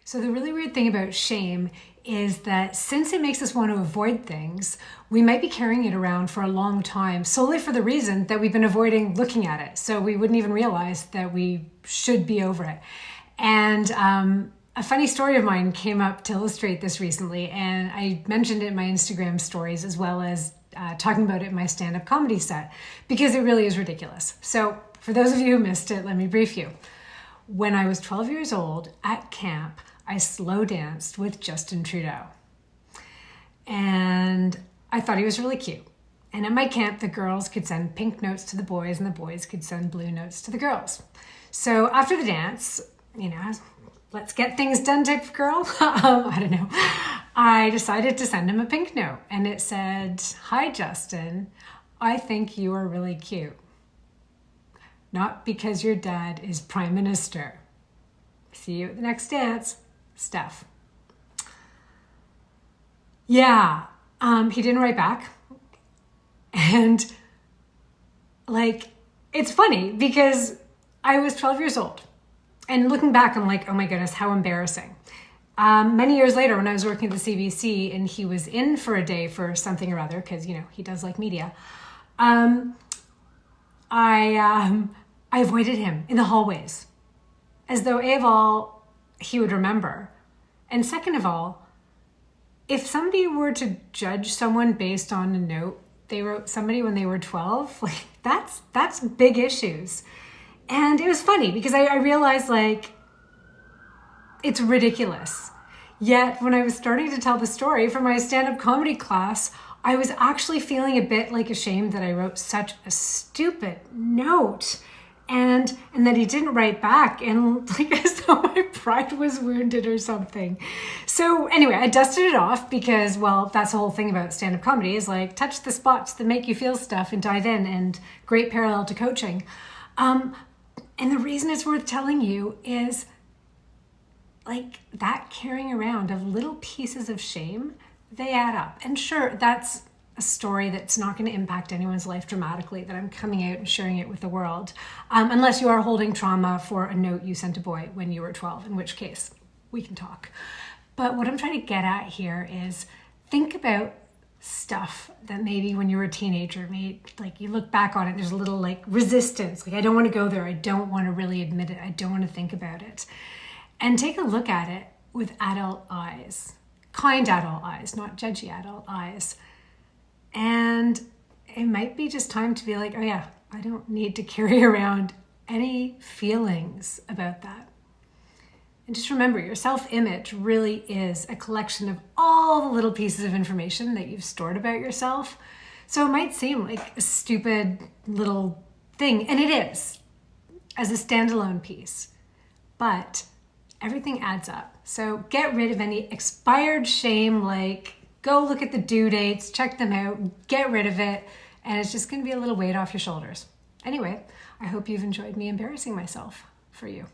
So the really weird thing about shame is that since it makes us want to avoid things, we might be carrying it around for a long time solely for the reason that we've been avoiding looking at it. So we wouldn't even realize that we should be over it. And a funny story of mine came up to illustrate this recently, and I mentioned it in my Instagram stories as well as talking about it in my stand-up comedy set because it really is ridiculous. So for those of you who missed it, let me brief you. When I was 12 years old at camp, I slow danced with Justin Trudeau. And I thought he was really cute. And at my camp, the girls could send pink notes to the boys and the boys could send blue notes to the girls. So after the dance, let's get things done type of girl, I don't know. I decided to send him a pink note and it said, "Hi, Justin, I think you are really cute. Not because your dad is Prime Minister. See you at the next dance, Steph." Yeah, he didn't write back. And it's funny because I was 12 years old. And looking back, I'm like, oh my goodness, how embarrassing. Many years later, when I was working at the CBC and he was in for a day for something or other, because, he does like media, I avoided him in the hallways as though, A, of all, he would remember. And second of all, if somebody were to judge someone based on a note they wrote somebody when they were 12, that's big issues. And it was funny because I realized it's ridiculous. Yet when I was starting to tell the story for my stand-up comedy class, I was actually feeling a bit ashamed that I wrote such a stupid note and that he didn't write back, and as though my pride was wounded or something. So anyway, I dusted it off because, that's the whole thing about stand-up comedy is touch the spots that make you feel stuff and dive in, and great parallel to coaching. And the reason it's worth telling you is that carrying around of little pieces of shame, they add up. And sure, that's a story that's not going to impact anyone's life dramatically, that I'm coming out and sharing it with the world, unless you are holding trauma for a note you sent a boy when you were 12, in which case we can talk. But what I'm trying to get at here is think about stuff that maybe when you were a teenager, you look back on it, there's a little resistance. I don't want to go there. I don't want to really admit it. I don't want to think about it. And take a look at it with adult eyes, kind adult eyes, not judgy adult eyes. And it might be just time to be oh yeah, I don't need to carry around any feelings about that. And just remember, your self-image really is a collection of all the little pieces of information that you've stored about yourself. So it might seem like a stupid little thing, and it is, as a standalone piece. But everything adds up. So get rid of any expired shame, go look at the due dates, check them out, get rid of it, and it's just going to be a little weight off your shoulders. Anyway, I hope you've enjoyed me embarrassing myself for you.